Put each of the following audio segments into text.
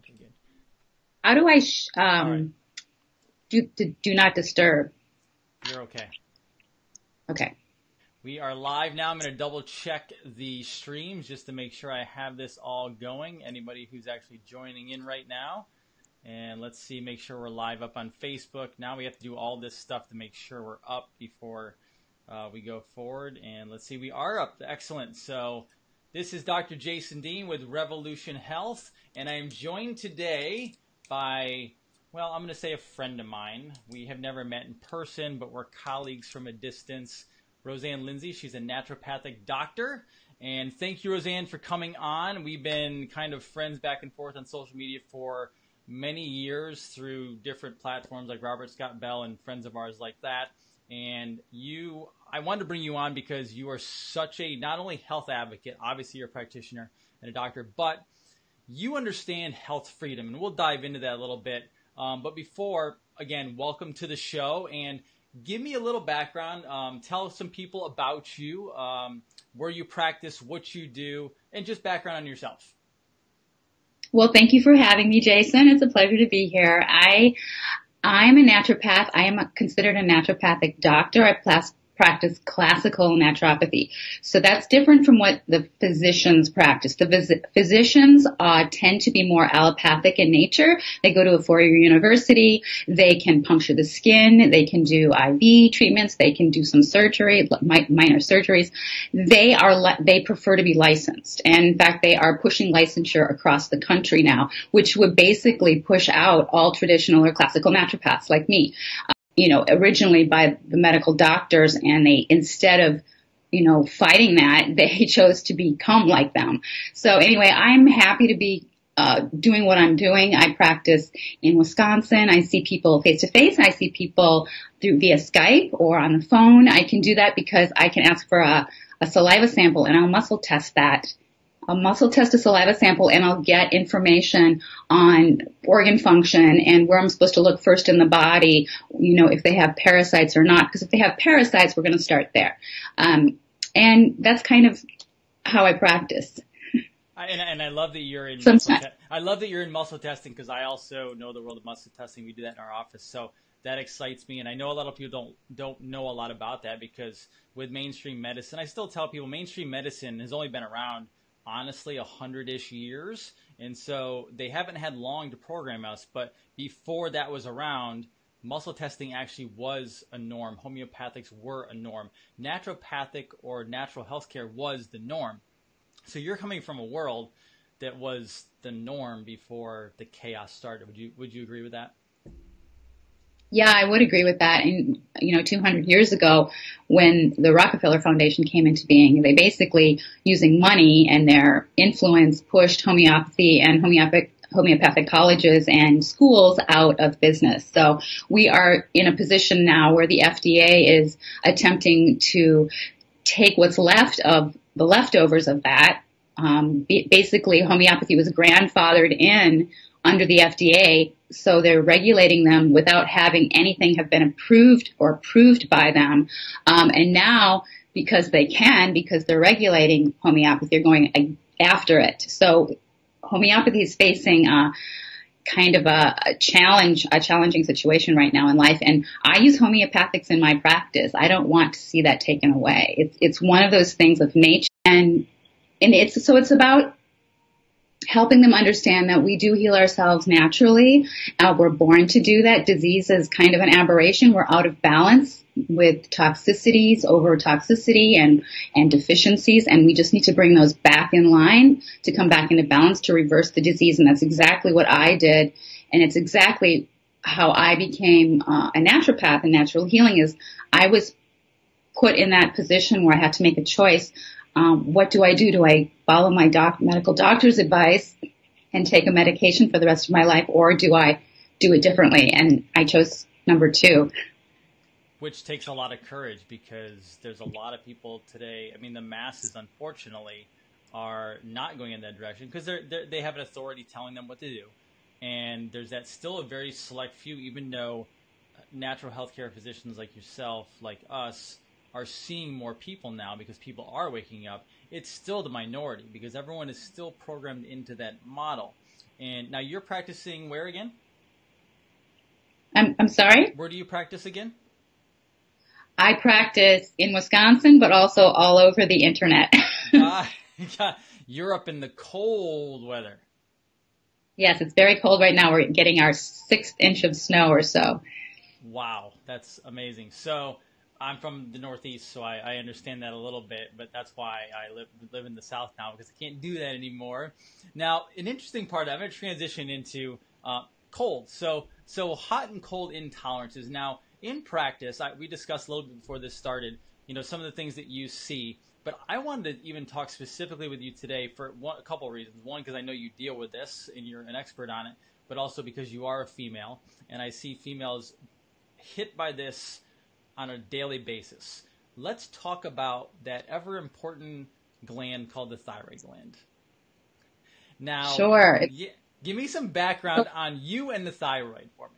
Okay, good. How do I All right. do not disturb? You're okay. Okay. We are live now. I'm going to double check the streams just to make sure I have this all going. Anybody who's actually joining in right now. And let's see, make sure we're live up on Facebook. Now we have to do all this stuff to make sure we're up before we go forward. And let's see, we are up. Excellent. So this is Dr. Jason Dean with Revolution Health. And I am joined today by, well, I'm going to say a friend of mine. We have never met in person, but we're colleagues from a distance. Rosanne Lindsay, she's a naturopathic doctor. And thank you, Rosanne, for coming on. We've been kind of friends back and forth on social media for many years through different platforms like Robert Scott Bell and friends of ours like that. And I wanted to bring you on because you are such a, not only health advocate, obviously you're a practitioner and a doctor, but you understand health freedom. And we'll dive into that a little bit. But before, again, welcome to the show. And give me a little background. Tell some people about you, where you practice, what you do, and just background on yourself. Well, thank you for having me, Jason. It's a pleasure to be here. I'm a naturopath. I am considered a naturopathic doctor. I practice classical naturopathy. So that's different from what the physicians practice. The physicians tend to be more allopathic in nature. They go to a four-year university. They can puncture the skin. They can do IV treatments. They can do some surgery, minor surgeries. They prefer to be licensed. And in fact, they are pushing licensure across the country now, which would basically push out all traditional or classical naturopaths like me. Originally by the medical doctors, and they, instead of, fighting that, they chose to become like them. So anyway, I'm happy to be doing what I'm doing. I practice in Wisconsin. I see people face to face. I see people via Skype or on the phone. I can do that because I can ask for a saliva sample and I'll muscle test that. I'll muscle test a saliva sample and I'll get information on organ function and where I'm supposed to look first in the body, if they have parasites or not. Because if they have parasites, we're going to start there. And that's kind of how I practice. And I love that you're in I love that you're in muscle testing because I also know the world of muscle testing. We do that in our office. So that excites me. And I know a lot of people don't know a lot about that because with mainstream medicine, I still tell people mainstream medicine has only been around honestly 100-ish years, and so they haven't had long to program us, but before that was around, muscle testing actually was a norm. Homeopathics were a norm. Naturopathic or natural healthcare was the norm. So you're coming from a world that was the norm before the chaos started. Would you agree with that? Yeah, I would agree with that. And, 200 years ago, when the Rockefeller Foundation came into being, they basically, using money and their influence, pushed homeopathy and homeopathic colleges and schools out of business. So we are in a position now where the FDA is attempting to take what's left of the leftovers of that. Basically, homeopathy was grandfathered in under the FDA, so they're regulating them without having anything have been approved or approved by them. And now, because they're regulating homeopathy, they're going after it. So homeopathy is facing kind of a challenging situation right now in life. And I use homeopathics in my practice. I don't want to see that taken away. It's one of those things of nature, and it's about helping them understand that we do heal ourselves naturally. We're born to do that. Disease is kind of an aberration. We're out of balance with toxicities, over toxicity and deficiencies, and we just need to bring those back in line to come back into balance to reverse the disease. And that's exactly what I did. And it's exactly how I became a naturopath. And natural healing is I was put in that position where I had to make a choice. What do I do? Do I follow my medical doctor's advice and take a medication for the rest of my life, or do I do it differently? And I chose number two. Which takes a lot of courage because there's a lot of people today. I mean, the masses, unfortunately, are not going in that direction because they have an authority telling them what to do. And there's still a very select few, even though natural healthcare physicians like yourself, like us, are seeing more people now because people are waking up. It's still the minority because everyone is still programmed into that model. And now you're practicing where again? I'm sorry? Where do you practice again? I practice in Wisconsin, but also all over the internet. You're up in the cold weather. Yes, it's very cold right now. We're getting our 6th inch of snow or so. Wow, that's amazing. So I'm from the Northeast, so I understand that a little bit, but that's why I live in the South now, because I can't do that anymore. Now, an interesting part, I'm going to transition into cold. So hot and cold intolerances. Now, in practice, we discussed a little bit before this started, some of the things that you see. But I wanted to even talk specifically with you today for a couple of reasons. One, because I know you deal with this and you're an expert on it, but also because you are a female, and I see females hit by this on a daily basis. Let's talk about that ever important gland called the thyroid gland. Now, sure. Give me some background on you and the thyroid for me.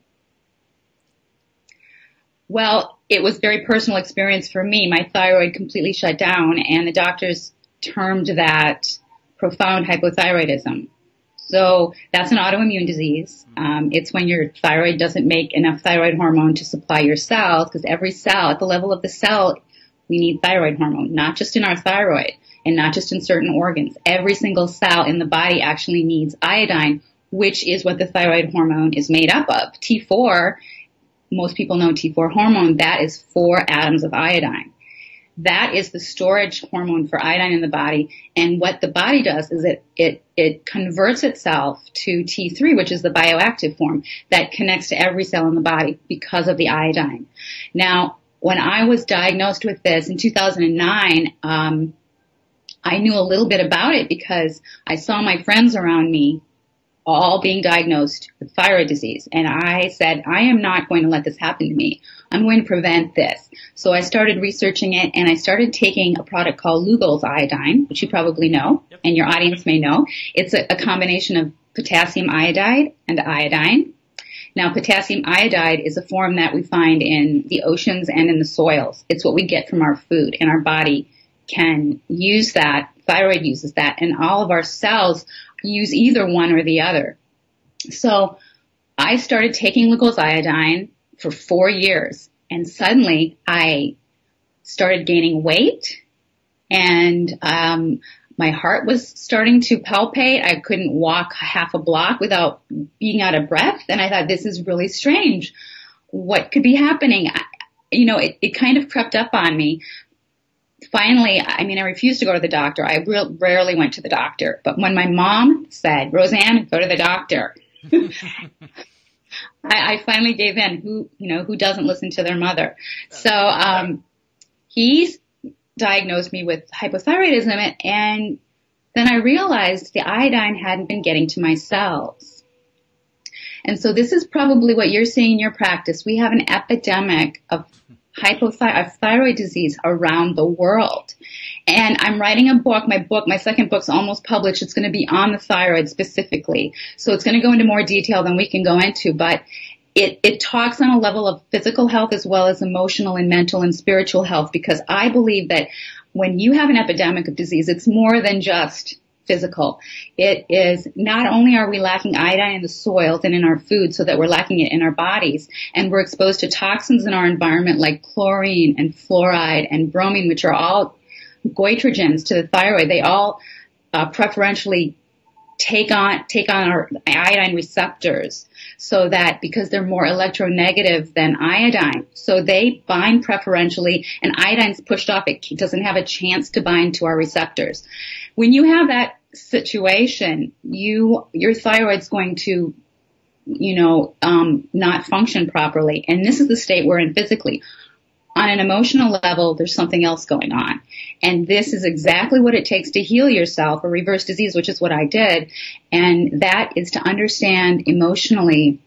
Well, it was very personal experience for me. My thyroid completely shut down, and the doctors termed that profound hypothyroidism. So that's an autoimmune disease. It's when your thyroid doesn't make enough thyroid hormone to supply your cells, because every cell, at the level of the cell, we need thyroid hormone, not just in our thyroid and not just in certain organs. Every single cell in the body actually needs iodine, which is what the thyroid hormone is made up of. T4, most people know T4 hormone, that is 4 atoms of iodine. That is the storage hormone for iodine in the body. And what the body does is it converts itself to T3, which is the bioactive form that connects to every cell in the body because of the iodine. Now, when I was diagnosed with this in 2009, I knew a little bit about it because I saw my friends around me all being diagnosed with thyroid disease. And I said, I am not going to let this happen to me. I'm going to prevent this. So I started researching it, and I started taking a product called Lugol's iodine, which you probably know, and your audience may know. It's a combination of potassium iodide and iodine. Now, potassium iodide is a form that we find in the oceans and in the soils. It's what we get from our food, and our body can use that. Thyroid uses that, and all of our cells use either one or the other. So I started taking Lugol's iodine for 4 years, and suddenly I started gaining weight, and my heart was starting to palpate. I couldn't walk half a block without being out of breath, and I thought, this is really strange. What could be happening? It kind of crept up on me. Finally, I refused to go to the doctor. I rarely went to the doctor. But when my mom said, Rosanne, go to the doctor, I finally gave in. Who doesn't listen to their mother? So he diagnosed me with hypothyroidism, and then I realized the iodine hadn't been getting to my cells. And so this is probably what you're seeing in your practice. We have an epidemic of thyroid disease around the world. And I'm writing a book. My second book's almost published. It's going to be on the thyroid specifically. So it's going to go into more detail than we can go into, but it talks on a level of physical health as well as emotional and mental and spiritual health, because I believe that when you have an epidemic of disease, it's more than just physical. It is not only are we lacking iodine in the soils and in our food, so that we're lacking it in our bodies, and we're exposed to toxins in our environment like chlorine and fluoride and bromine, which are all goitrogens to the thyroid. They all preferentially take on our iodine receptors, so that because they're more electronegative than iodine, so they bind preferentially, and iodine's pushed off. It doesn't have a chance to bind to our receptors. When you have that situation, your thyroid's going to, not function properly. And this is the state we're in physically. On an emotional level, there's something else going on. And this is exactly what it takes to heal yourself or reverse disease, which is what I did. And that is to understand emotionally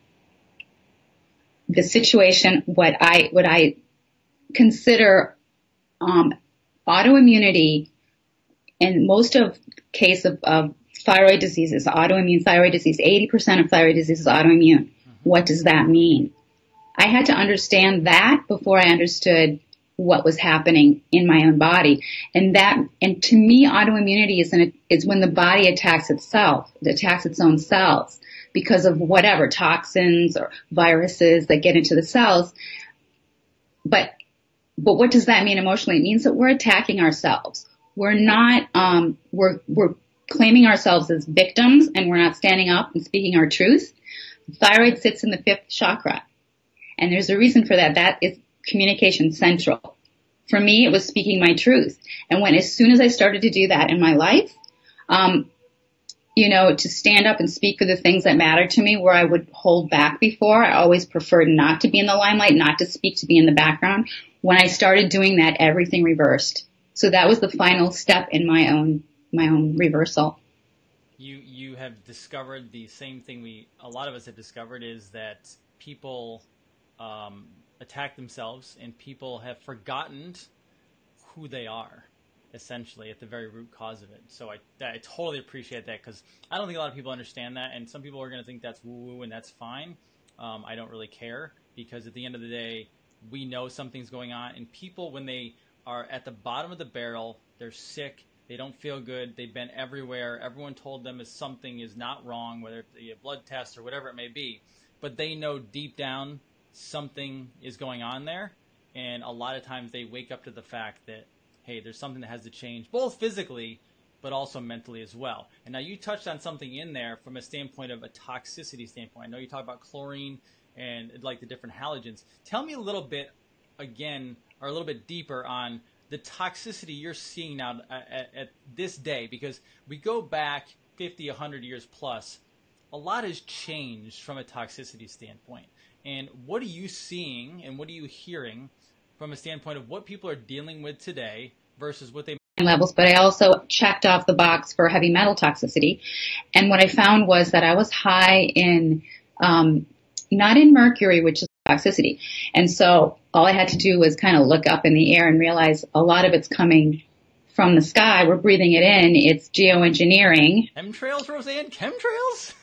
the situation, what I consider autoimmunity. In most of case of thyroid disease is autoimmune thyroid disease. 80% of thyroid disease is autoimmune. What does that mean? I had to understand that before I understood what was happening in my own body. And to me, autoimmunity is when the body attacks itself, it attacks its own cells because of whatever toxins or viruses that get into the cells. But what does that mean emotionally? It means that we're attacking ourselves. We're not, we're claiming ourselves as victims, and we're not standing up and speaking our truth. The thyroid sits in the 5th chakra. And there's a reason for that. That is communication central. For me, it was speaking my truth. And as soon as I started to do that in my life, to stand up and speak for the things that matter to me, where I would hold back before, I always preferred not to be in the limelight, not to speak, to be in the background. When I started doing that, everything reversed. So that was the final step in my own reversal. You have discovered the same thing a lot of us have discovered, is that people attack themselves, and people have forgotten who they are, essentially, at the very root cause of it. So I totally appreciate that, because I don't think a lot of people understand that, and some people are going to think that's woo-woo, and that's fine. I don't really care, because at the end of the day, we know something's going on, and people, when they are at the bottom of the barrel, they're sick, they don't feel good, they've been everywhere, everyone told them something is not wrong, whether it's a blood test or whatever it may be, but they know deep down something is going on there, and a lot of times they wake up to the fact that, hey, there's something that has to change, both physically but also mentally as well. And now you touched on something in there from a standpoint of a toxicity standpoint. I know you talked about chlorine and like the different halogens. Tell me a little bit, again, or a little bit deeper on the toxicity you're seeing now at this day, because we go back 50, 100 years plus, a lot has changed from a toxicity standpoint. And what are you seeing and what are you hearing from a standpoint of what people are dealing with today versus what they levels? But I also checked off the box for heavy metal toxicity. And what I found was that I was high in, not in mercury, which is toxicity. And so all I had to do was kind of look up in the air and realize a lot of it's coming from the sky. We're breathing it in. It's geoengineering. Chemtrails, Rosanne? Chemtrails?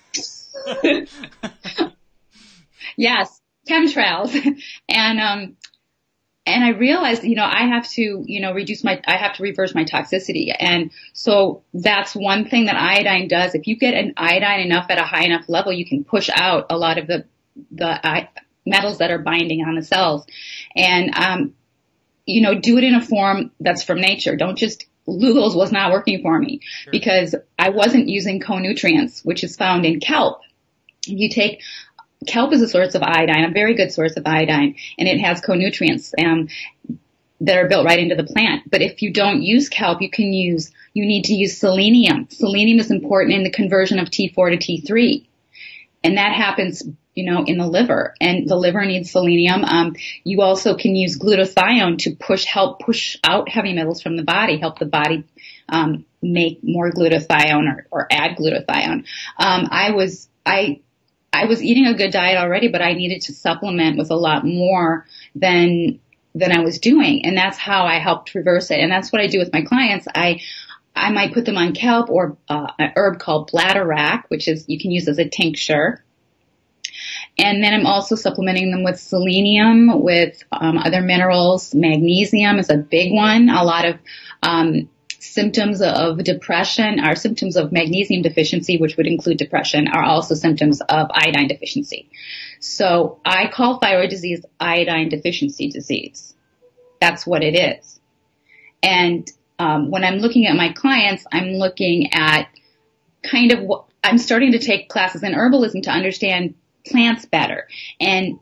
Yes, chemtrails. And I realized, I have to, I have to reverse my toxicity. And so that's one thing that iodine does. If you get an iodine enough at a high enough level, you can push out a lot of the metals that are binding on the cells. And, do it in a form that's from nature. Don't just, Lugol's was not working for me. Sure. Because I wasn't using co-nutrients, which is found in kelp. Kelp is a source of iodine, a very good source of iodine, and it has co-nutrients that are built right into the plant. But if you don't use kelp, you need to use selenium. Selenium is important in the conversion of T4 to T3. And that happens, in the liver, and the liver needs selenium. You also can use glutathione to help push out heavy metals from the body, help the body, make more glutathione or add glutathione. I was eating a good diet already, but I needed to supplement with a lot more than I was doing. And that's how I helped reverse it. And that's what I do with my clients. I might put them on kelp or an herb called bladderwrack, which is you can use as a tincture. And then I'm also supplementing them with selenium, with other minerals. Magnesium is a big one. A lot of symptoms of depression are symptoms of magnesium deficiency, which would include depression, are also symptoms of iodine deficiency. So I call thyroid disease iodine deficiency disease. That's what it is. And when I'm looking at my clients, I'm looking at I'm starting to take classes in herbalism to understand plants better. And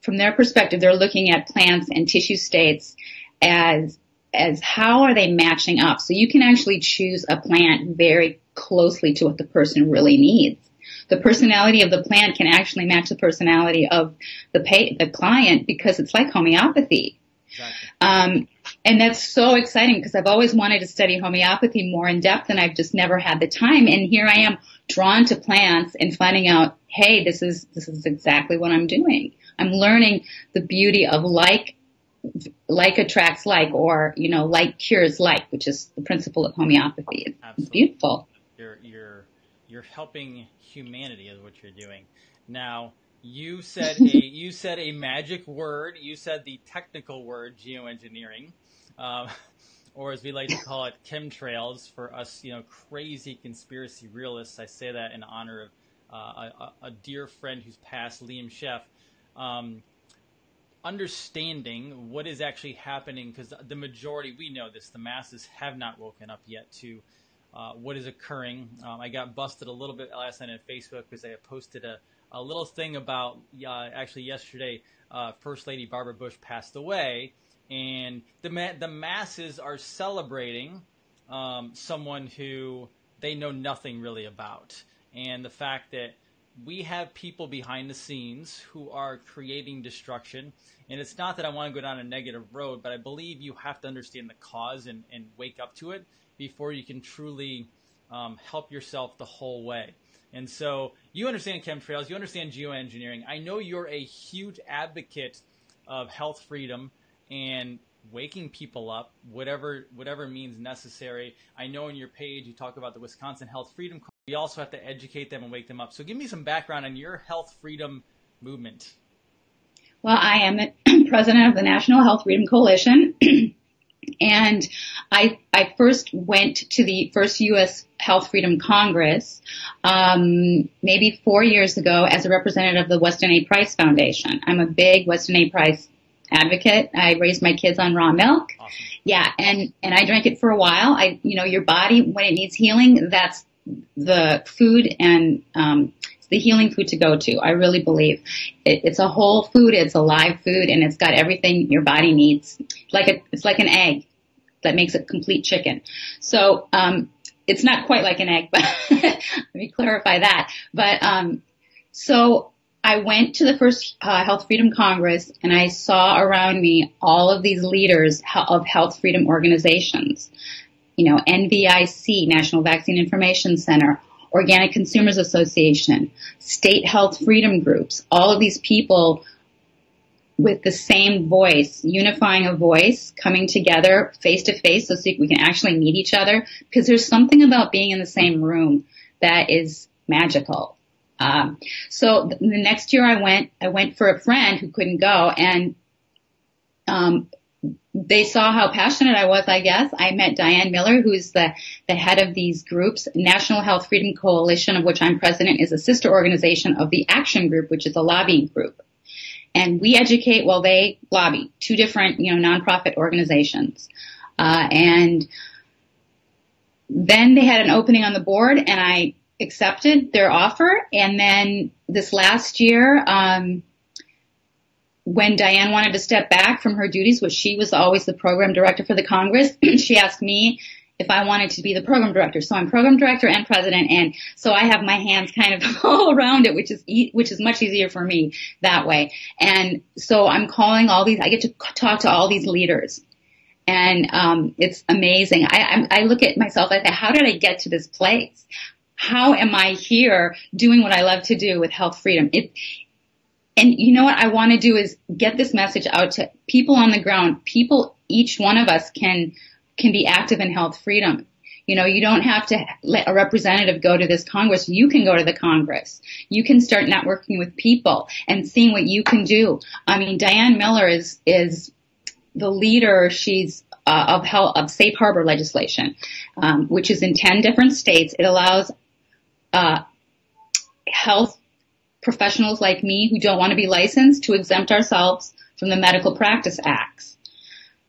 from their perspective, they're looking at plants and tissue states as how are they matching up. So you can actually choose a plant very closely to what the person really needs. The personality of the plant can actually match the personality of the client, because it's like homeopathy. Exactly. And that's so exciting, because I've always wanted to study homeopathy more in depth, and I've just never had the time. And here I am, drawn to plants and finding out, hey, this is exactly what I'm doing. I'm learning the beauty of like attracts like, or like cures like, which is the principle of homeopathy. It's beautiful. You're helping humanity is what you're doing. Now, You said a magic word. You said the technical word geoengineering, um, or as we like to call it, chemtrails for us, crazy conspiracy realists. I say that in honor of a dear friend who's passed, Liam Sheff. Um, Understanding what is actually happening, because the majority, we know this, the masses have not woken up yet to what is occurring. I got busted a little bit last night on Facebook because I had posted a little thing about, actually yesterday, First Lady Barbara Bush passed away, and the masses are celebrating someone who they know nothing really about. And the fact that we have people behind the scenes who are creating destruction. And it's not that I want to go down a negative road, but I believe you have to understand the cause and wake up to it before you can truly help yourself the whole way. And so you understand chemtrails, you understand geoengineering. I know you're a huge advocate of health freedom and waking people up, whatever means necessary. I know in your page you talk about the Wisconsin Health Freedom Call. We also have to educate them and wake them up. So give me some background on your health freedom movement. Well, I am the president of the National Health Freedom Coalition, and I first went to the first U.S. Health Freedom Congress maybe 4 years ago as a representative of the Weston A. Price Foundation. I'm a big Weston A. Price advocate. I raised my kids on raw milk. Awesome. Yeah, and I drank it for a while. Your body, when it needs healing, that's the food and it's the healing food to go to. I really believe it's a whole food. It's a live food, and it's got everything your body needs. It's like an egg that makes a complete chicken. So it's not quite like an egg, but let me clarify that. But so I went to the first Health Freedom Congress, and I saw around me all of these leaders of health freedom organizations. NVIC, National Vaccine Information Center, Organic Consumers Association, state health freedom groups, all of these people with the same voice, unifying a voice, coming together face to face so we can actually meet each other, because there's something about being in the same room that is magical. So the next year I went for a friend who couldn't go, and they saw how passionate I was, I guess. I met Diane Miller, who's the head of these groups. National Health Freedom Coalition, of which I'm president, is a sister organization of the Action Group, which is a lobbying group. And we educate while they lobby, two different, nonprofit organizations. And then they had an opening on the board, and I accepted their offer. And then this last year, when Diane wanted to step back from her duties, which she was always the program director for the Congress, she asked me if I wanted to be the program director. So I'm program director and president, and so I have my hands kind of all around it, which is much easier for me that way. And so I'm calling all these. I get to talk to all these leaders, and it's amazing. I look at myself like, how did I get to this place? How am I here doing what I love to do with health freedom? And you know what I want to do is get this message out to people on the ground. People, each one of us can be active in health freedom. You don't have to let a representative go to this Congress. You can go to the Congress. You can start networking with people and seeing what you can do. I mean, Diane Miller is the leader. She's of safe harbor legislation, which is in 10 different states. It allows health professionals like me who don't want to be licensed to exempt ourselves from the Medical Practice Acts.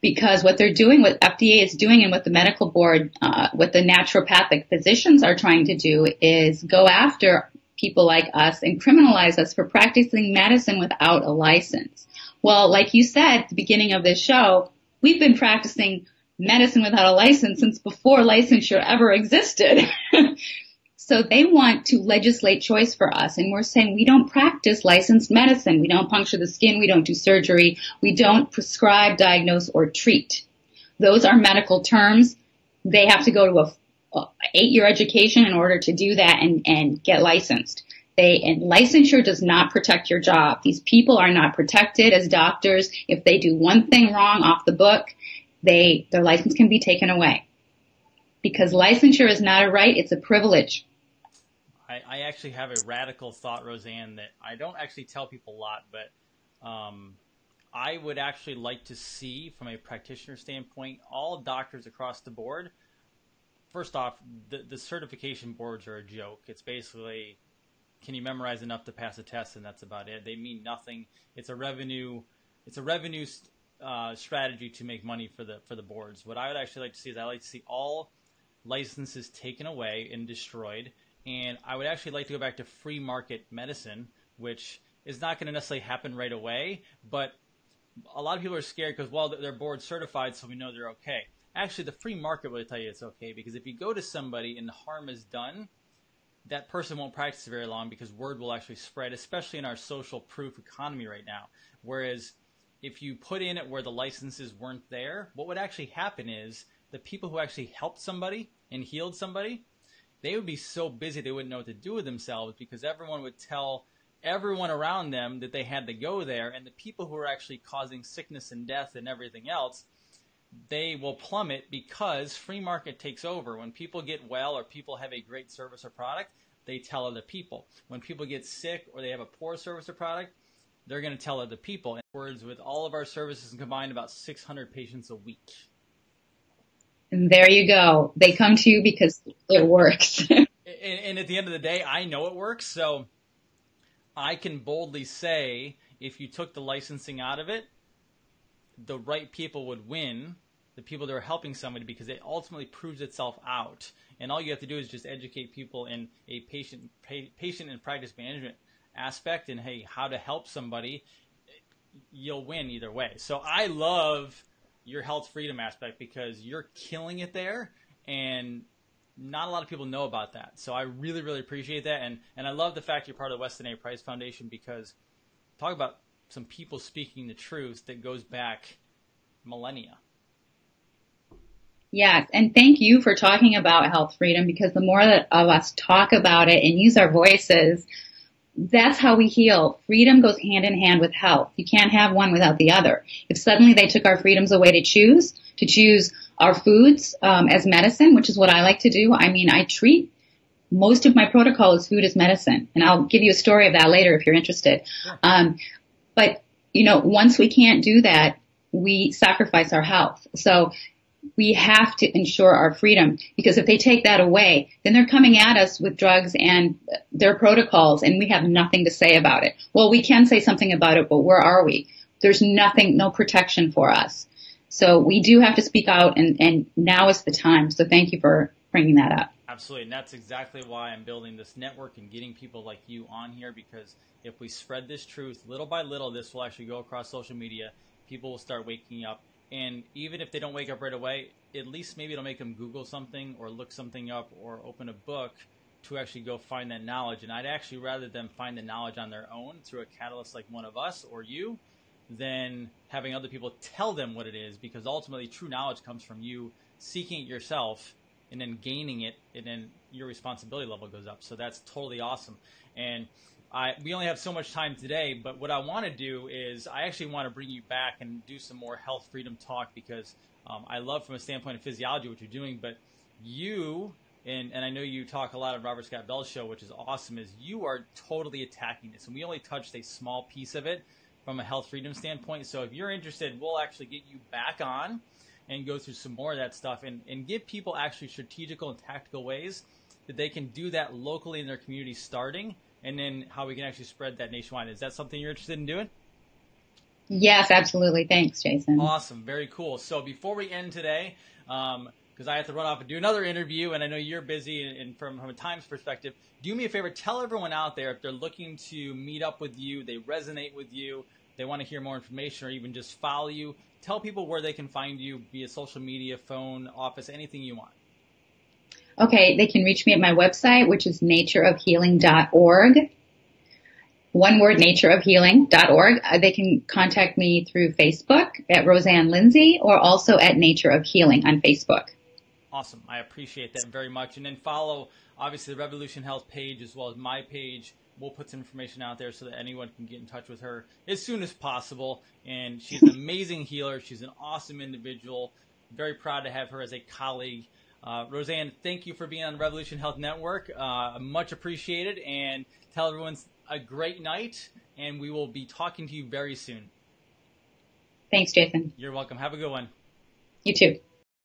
Because what they're doing, what FDA is doing, and what the medical board, what the naturopathic physicians are trying to do is go after people like us and criminalize us for practicing medicine without a license. Well, like you said at the beginning of this show, we've been practicing medicine without a license since before licensure ever existed. So they want to legislate choice for us, and we're saying we don't practice licensed medicine. We don't puncture the skin. We don't do surgery. We don't prescribe, diagnose, or treat. Those are medical terms. They have to go to a 8-year education in order to do that and get licensed. And licensure does not protect your job. These people are not protected as doctors. If they do one thing wrong off the book, their license can be taken away. Because licensure is not a right, it's a privilege. I actually have a radical thought, Rosanne, that I don't actually tell people a lot, but I would actually like to see, from a practitioner standpoint, all doctors across the board. First off, the certification boards are a joke. It's basically, can you memorize enough to pass a test, and that's about it. They mean nothing. It's a revenue strategy to make money for the boards. What I would actually like to see is I like to see all licenses taken away and destroyed, and I would actually like to go back to free market medicine, which is not going to necessarily happen right away, but a lot of people are scared because, well, they're board certified, so we know they're okay. Actually, the free market will tell you it's okay, because if you go to somebody and the harm is done, that person won't practice very long because word will actually spread, especially in our social proof economy right now. Whereas if you put in it where the licenses weren't there, what would actually happen is the people who actually helped somebody and healed somebody, they would be so busy they wouldn't know what to do with themselves, because everyone would tell everyone around them that they had to go there, and the people who are actually causing sickness and death and everything else, they will plummet because free market takes over. When people get well or people have a great service or product, they tell other people. When people get sick or they have a poor service or product, they're going to tell other people. In words, with all of our services combined, about 600 patients a week. And there you go. They come to you because it works. And at the end of the day, I know it works, so I can boldly say if you took the licensing out of it, the right people would win, the people that are helping somebody, because it ultimately proves itself out. And all you have to do is just educate people in a patient and practice management aspect, and hey, how to help somebody. You'll win either way. So I love your health freedom aspect because you're killing it there, and not a lot of people know about that. So I really, really appreciate that. And I love the fact you're part of the Weston A. Price Foundation, because talk about some people speaking the truth that goes back millennia. Yes, and thank you for talking about health freedom, because the more that of us talk about it and use our voices, that's how we heal. Freedom goes hand in hand with health. You can't have one without the other. If suddenly they took our freedoms away to choose our foods as medicine, which is what I like to do. I mean, I treat most of my protocol as food as medicine, and I'll give you a story of that later if you're interested. Sure. But, once we can't do that, we sacrifice our health. So we have to ensure our freedom, because if they take that away, then they're coming at us with drugs and their protocols, and we have nothing to say about it. Well, we can say something about it, but where are we? There's no protection for us. So we do have to speak out, and now is the time. So thank you for bringing that up. Absolutely, and that's exactly why I'm building this network and getting people like you on here, because if we spread this truth little by little, this will actually go across social media. People will start waking up. And even if they don't wake up right away, at least maybe it'll make them Google something or look something up or open a book to actually go find that knowledge. And I'd actually rather them find the knowledge on their own through a catalyst like one of us or you than having other people tell them what it is, because ultimately true knowledge comes from you seeking it yourself and then gaining it, and then your responsibility level goes up. So that's totally awesome. And we only have so much time today, but what I want to do is I actually want to bring you back and do some more health freedom talk, because I love from a standpoint of physiology what you're doing, but you, and I know you talk a lot on Robert Scott Bell's show, which is awesome, is you are totally attacking this. And we only touched a small piece of it from a health freedom standpoint. So if you're interested, we'll actually get you back on and go through some more of that stuff and give people actually strategical and tactical ways that they can do that locally in their community starting, and then how we can actually spread that nationwide. Is that something you're interested in doing? Yes, absolutely. Thanks, Jason. Awesome. Very cool. So before we end today, because I have to run off and do another interview, and I know you're busy, and from a time's perspective, do me a favor, tell everyone out there, if they're looking to meet up with you, they resonate with you, they want to hear more information or even just follow you, tell people where they can find you via social media, phone, office, anything you want. Okay, they can reach me at my website, which is natureofhealing.org. One word, natureofhealing.org. They can contact me through Facebook at Rosanne Lindsay, or also at Nature of Healing on Facebook. Awesome. I appreciate that very much. And then follow, obviously, the Revolution Health page as well as my page. We'll put some information out there so that anyone can get in touch with her as soon as possible. And she's an amazing healer. She's an awesome individual. Very proud to have her as a colleague. Rosanne, thank you for being on Revolution Health Network. Much appreciated, and tell everyone a great night, and we will be talking to you very soon. Thanks, Jason. You're welcome. Have a good one. You too.